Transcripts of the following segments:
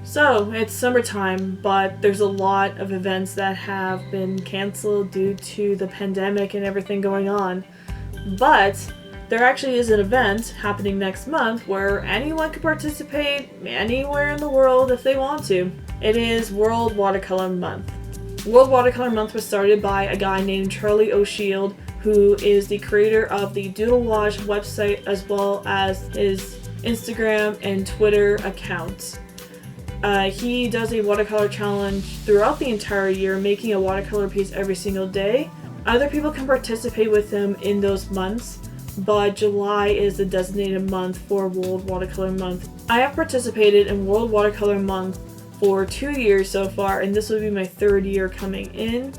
So, it's summertime, but there's a lot of events that have been canceled due to the pandemic and everything going on. But there actually is an event happening next month where anyone can participate anywhere in the world if they want to. It is World Watercolor Month. World Watercolor Month was started by a guy named Charlie O'Shield, who is the creator of the Doodle Wash website as well as his Instagram and Twitter accounts. He does a watercolor challenge throughout the entire year, making a watercolor piece every single day. Other people can participate with him in those months, but July is the designated month for World Watercolor Month. I have participated in World Watercolor Month for 2 years so far, and this will be my 3rd year coming in.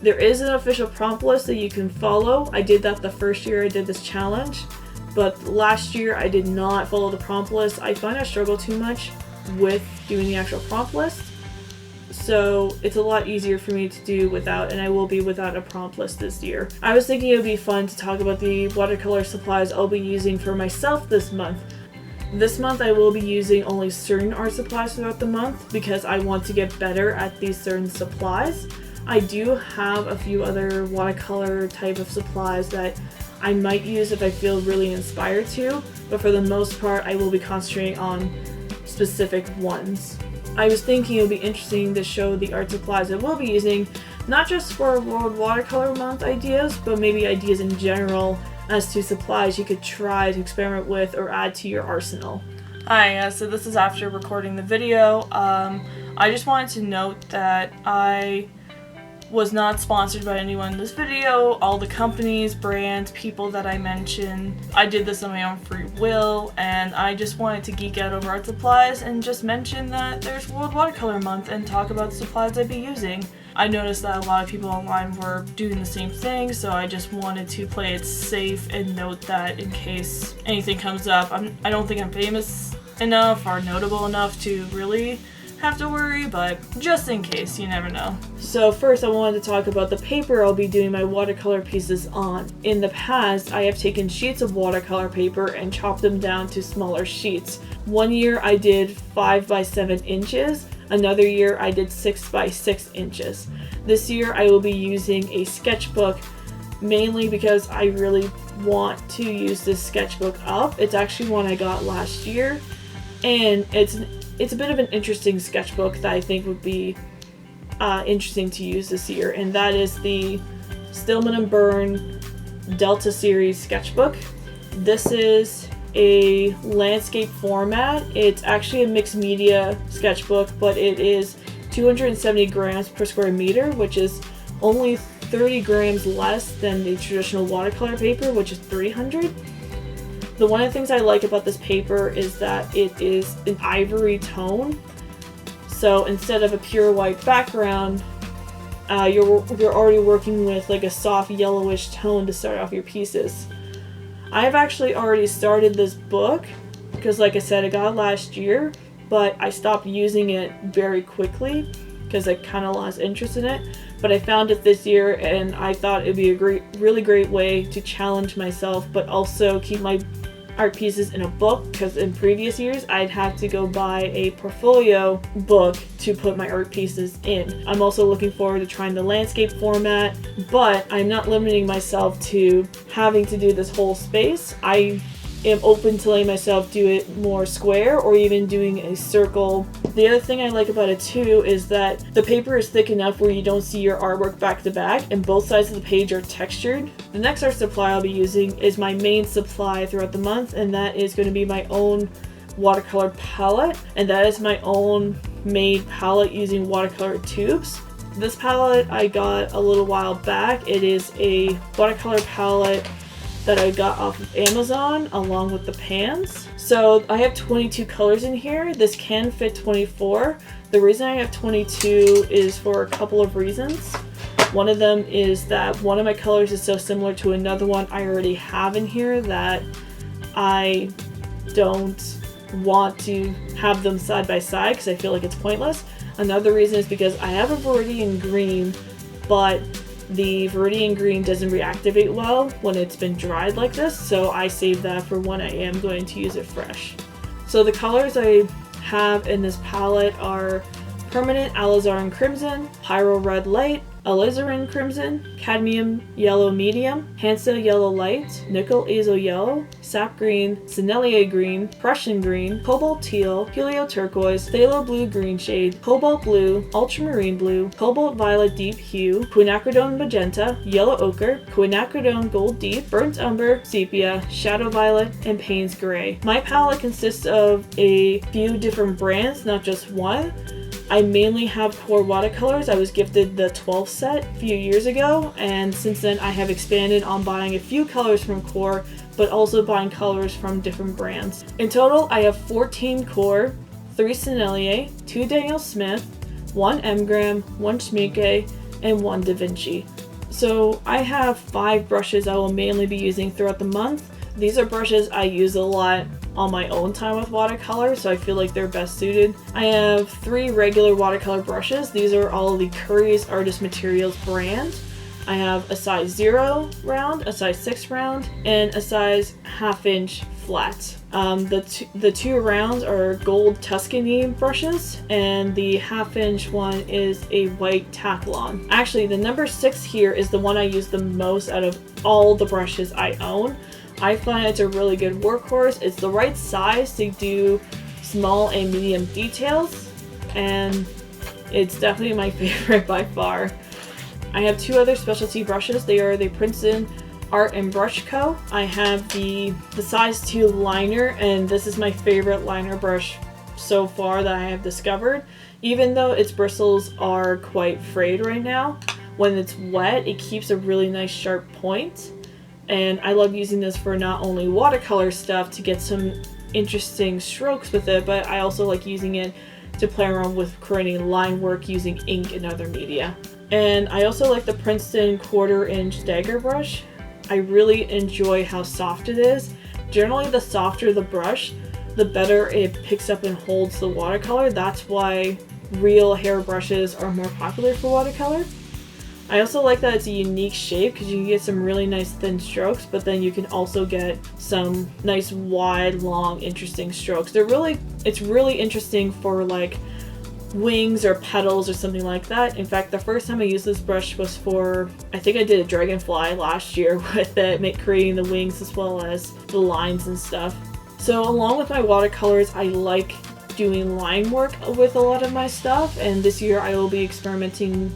There is an official prompt list that you can follow. I did that the first year I did this challenge, but last year I did not follow the prompt list. I find I struggle too much with doing the actual prompt list, so it's a lot easier for me to do without, and I will be without a prompt list this year. I was thinking it would be fun to talk about the watercolor supplies I'll be using for myself this month. This month I will be using only certain art supplies throughout the month because I want to get better at these certain supplies. I do have a few other watercolor type of supplies that I might use if I feel really inspired to, but for the most part I will be concentrating on specific ones. I was thinking it would be interesting to show the art supplies I will be using, not just for World Watercolor Month ideas, but maybe ideas in general as to supplies you could try to experiment with or add to your arsenal. Hi, so this is after recording the video. I just wanted to note that I was not sponsored by anyone in this video. All the companies, brands, people that I mentioned, I did this on my own free will, and I just wanted to geek out over art supplies and just mention that there's World Watercolor Month and talk about the supplies I'd be using. I noticed that a lot of people online were doing the same thing, so I just wanted to play it safe and note that in case anything comes up. I don't think I'm famous enough or notable enough to really have to worry, but just in case, you never know. So first I wanted to talk about the paper I'll be doing my watercolor pieces on. In the past, I have taken sheets of watercolor paper and chopped them down to smaller sheets. One year I did 5 by 7 inches, another year I did 6 by 6 inches. This year I will be using a sketchbook, mainly because I really want to use this sketchbook up. It's actually one I got last year, and it's a bit of an interesting sketchbook that I think would be interesting to use this year, and that is the Stillman & Byrne Delta Series sketchbook. This is a landscape format. It's actually a mixed media sketchbook, but it is 270 grams per square meter, which is only 30 grams less than the traditional watercolor paper, which is 300. The one of the things I like about this paper is that it is an ivory tone. So instead of a pure white background, you're already working with like a soft yellowish tone to start off your pieces. I have actually already started this book because, like I said, I got it last year, but I stopped using it very quickly because I kind of lost interest in it. But I found it this year, and I thought it'd be a really great way to challenge myself, but also keep my art pieces in a book, because in previous years I'd have to go buy a portfolio book to put my art pieces in. I'm also looking forward to trying the landscape format, but I'm not limiting myself to having to do this whole space. I am open to letting myself do it more square or even doing a circle. The other thing I like about it too is that the paper is thick enough where you don't see your artwork back to back, and both sides of the page are textured. The next art supply I'll be using is my main supply throughout the month, and that is going to be my own watercolor palette, and that is my own made palette using watercolor tubes. This palette I got a little while back. It is a watercolor palette that I got off of Amazon along with the pans. So I have 22 colors in here. This can fit 24. The reason I have 22 is for a couple of reasons. One of them is that one of my colors is so similar to another one I already have in here that I don't want to have them side by side because I feel like it's pointless. Another reason is because I have a Viridian green, but the Viridian green doesn't reactivate well when it's been dried like this, so I save that for when I am going to use it fresh. So the colors I have in this palette are Permanent Alizarin Crimson, Pyro Red Light, Alizarin Crimson, Cadmium Yellow Medium, Hansa Yellow Light, Nickel Azo Yellow, Sap Green, Sennelier Green, Prussian Green, Cobalt Teal, Helio Turquoise, Phthalo Blue Green Shade, Cobalt Blue, Ultramarine Blue, Cobalt Violet Deep Hue, Quinacridone Magenta, Yellow Ochre, Quinacridone Gold Deep, Burnt Umber, Sepia, Shadow Violet, and Payne's Gray. My palette consists of a few different brands, not just one. I mainly have Core watercolors. I was gifted the 12 set a few years ago, and since then I have expanded on buying a few colors from Core, but also buying colors from different brands. In total, I have 14 Core, 3 Sennelier, 2 Daniel Smith, 1 Emgram, 1 Schmincke, and 1 Da Vinci. So I have 5 brushes I will mainly be using throughout the month. These are brushes I use a lot on my own time with watercolor, so I feel like they're best suited. I have 3 regular watercolor brushes. These are all the Curry's Artist Materials brand. I have a size 0 round, a size 6 round, and a size 1/2 inch flat. The two rounds are gold Tuscany brushes, and the 1/2 inch one is a white Taklon. Actually, the number 6 here is the one I use the most out of all the brushes I own. I find it's a really good workhorse. It's the right size to do small and medium details, and it's definitely my favorite by far. I have 2 other specialty brushes. They are the Princeton Art and Brush Co. I have the size 2 liner, and this is my favorite liner brush so far that I have discovered. Even though its bristles are quite frayed right now, when it's wet, it keeps a really nice sharp point. And I love using this for not only watercolor stuff to get some interesting strokes with it, but I also like using it to play around with creating line work using ink and other media. And I also like the Princeton 1/4 inch Dagger brush. I really enjoy how soft it is. Generally, the softer the brush, the better it picks up and holds the watercolor. That's why real hair brushes are more popular for watercolor. I also like that it's a unique shape because you can get some really nice thin strokes, but then you can also get some nice wide, long, interesting strokes. It's really interesting for like wings or petals or something like that. In fact, the first time I used this brush was for, I think I did a dragonfly last year with it, creating the wings as well as the lines and stuff. So along with my watercolors, I like doing line work with a lot of my stuff, and this year I will be experimenting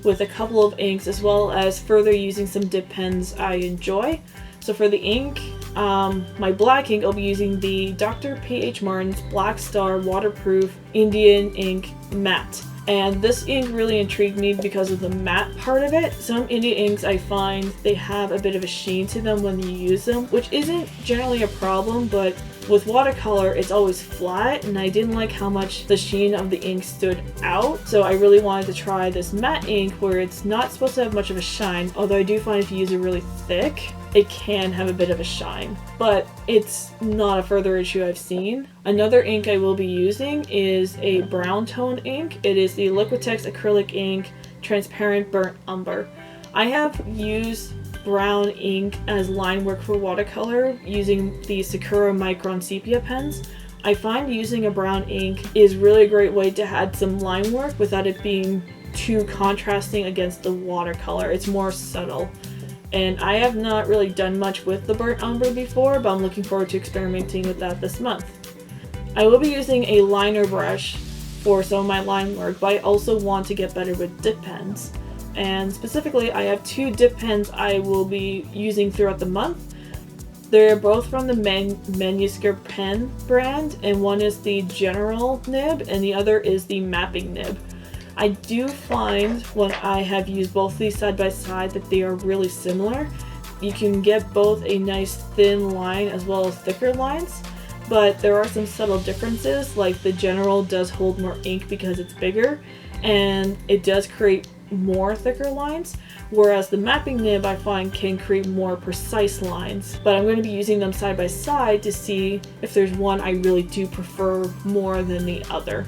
with a couple of inks as well as further using some dip pens I enjoy. So for the ink, my black ink, I'll be using the Dr. P.H. Martin's Black Star Waterproof Indian Ink Matte. And this ink really intrigued me because of the matte part of it. Some Indian inks I find they have a bit of a sheen to them when you use them, which isn't generally a problem, but with watercolor it's always flat, and I didn't like how much the sheen of the ink stood out. So I really wanted to try this matte ink where it's not supposed to have much of a shine, although I do find if you use it really thick, it can have a bit of a shine, but it's not a further issue I've seen. Another ink I will be using is a brown tone ink. It is the Liquitex Acrylic Ink Transparent Burnt Umber. I have used brown ink as line work for watercolor using the Sakura Micron Sepia pens. I find using a brown ink is really a great way to add some line work without it being too contrasting against the watercolor. It's more subtle. And I have not really done much with the burnt umber before, but I'm looking forward to experimenting with that this month. I will be using a liner brush for some of my line work, but I also want to get better with dip pens. And specifically, I have 2 dip pens I will be using throughout the month. They're both from the Manuscript Pen brand, and one is the General nib and the other is the Mapping nib. I do find when I have used both of these side by side that they are really similar. You can get both a nice thin line as well as thicker lines, but there are some subtle differences, like the General does hold more ink because it's bigger, and it does create more thicker lines, whereas the Mapping nib I find can create more precise lines. But I'm going to be using them side by side to see if there's one I really do prefer more than the other.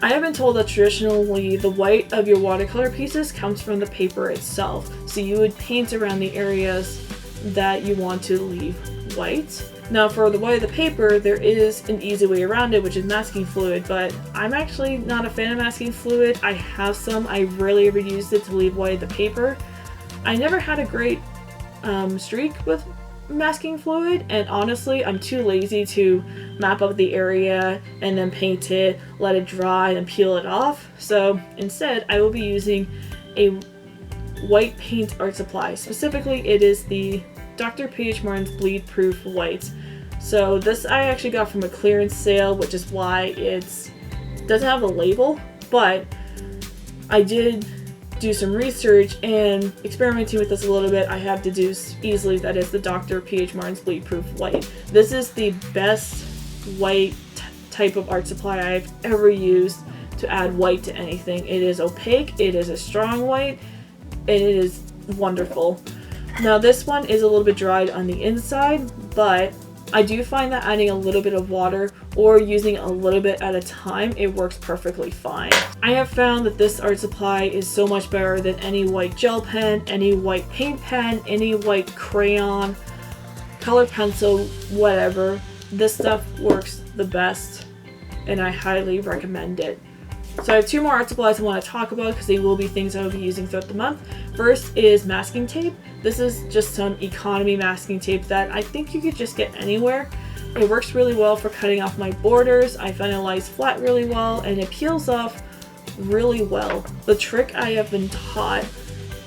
I have been told that traditionally the white of your watercolor pieces comes from the paper itself, so you would paint around the areas that you want to leave white. Now for the white of the paper, there is an easy way around it, which is masking fluid, but I'm actually not a fan of masking fluid. I have some, I rarely ever used it to leave white of the paper. I never had a great streak with masking fluid, and honestly I'm too lazy to map up the area and then paint it, let it dry, and peel it off. So instead I will be using a white paint art supply. Specifically, it is the Dr. P.H. Martin's Bleed Proof White. So this I actually got from a clearance sale, which is why it doesn't have a label, but I did do some research and experimenting with this a little bit. I have deduced easily that it's the Dr. P.H. Martin's Bleed Proof White. This is the best white type of art supply I've ever used to add white to anything. It is opaque, it is a strong white, and it is wonderful. Now this one is a little bit dried on the inside, but I do find that adding a little bit of water or using a little bit at a time, it works perfectly fine. I have found that this art supply is so much better than any white gel pen, any white paint pen, any white crayon, color pencil, whatever. This stuff works the best, and I highly recommend it. So I have two more art supplies I want to talk about because they will be things I will be using throughout the month. First is masking tape. This is just some economy masking tape that I think you could just get anywhere. It works really well for cutting off my borders. I find it lies flat really well and it peels off really well. The trick I have been taught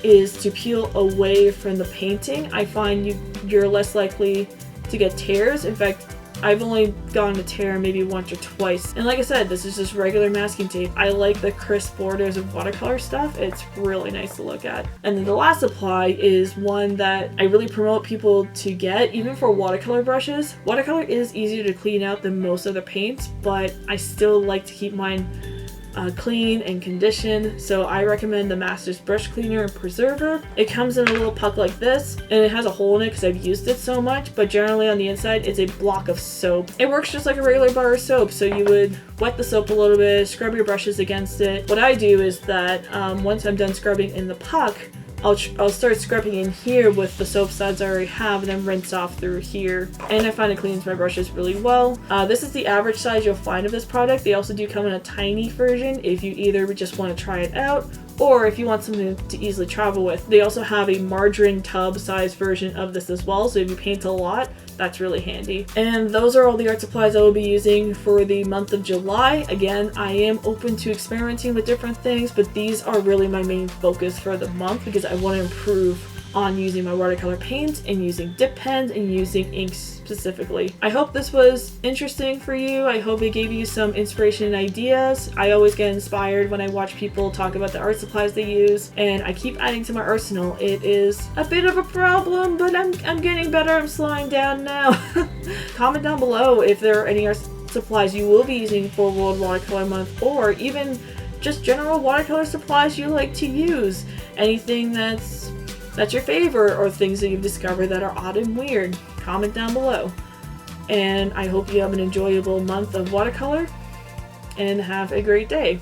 is to peel away from the painting. I find you're less likely to get tears. In fact, I've only gotten a tear maybe once or twice. And like I said, this is just regular masking tape. I like the crisp borders of watercolor stuff. It's really nice to look at. And then the last supply is one that I really promote people to get, even for watercolor brushes. Watercolor is easier to clean out than most other paints, but I still like to keep mine clean and conditioned, so I recommend the Masters Brush Cleaner and Preserver. It comes in a little puck like this, and it has a hole in it because I've used it so much, but generally on the inside it's a block of soap. It works just like a regular bar of soap, so you would wet the soap a little bit, scrub your brushes against it. What I do is that once I'm done scrubbing in the puck, I'll start scrubbing in here with the soap suds I already have and then rinse off through here. And I find it cleans my brushes really well. This is the average size you'll find of this product. They also do come in a tiny version if you either just want to try it out or if you want something to easily travel with. They also have a margarine tub size version of this as well, so if you paint a lot, that's really handy. And those are all the art supplies I will be using for the month of July. Again, I am open to experimenting with different things, but these are really my main focus for the month because I want to improve on using my watercolor paint and using dip pens and using inks specifically. I hope this was interesting for you. I hope it gave you some inspiration and ideas. I always get inspired when I watch people talk about the art supplies they use, and I keep adding to my arsenal. It is a bit of a problem, but I'm getting better. I'm slowing down now. Comment down below if there are any art supplies you will be using for World Watercolor Month, or even just general watercolor supplies you like to use. Anything that's your favorite, or things that you've discovered that are odd and weird. Comment down below. And I hope you have an enjoyable month of watercolor and have a great day.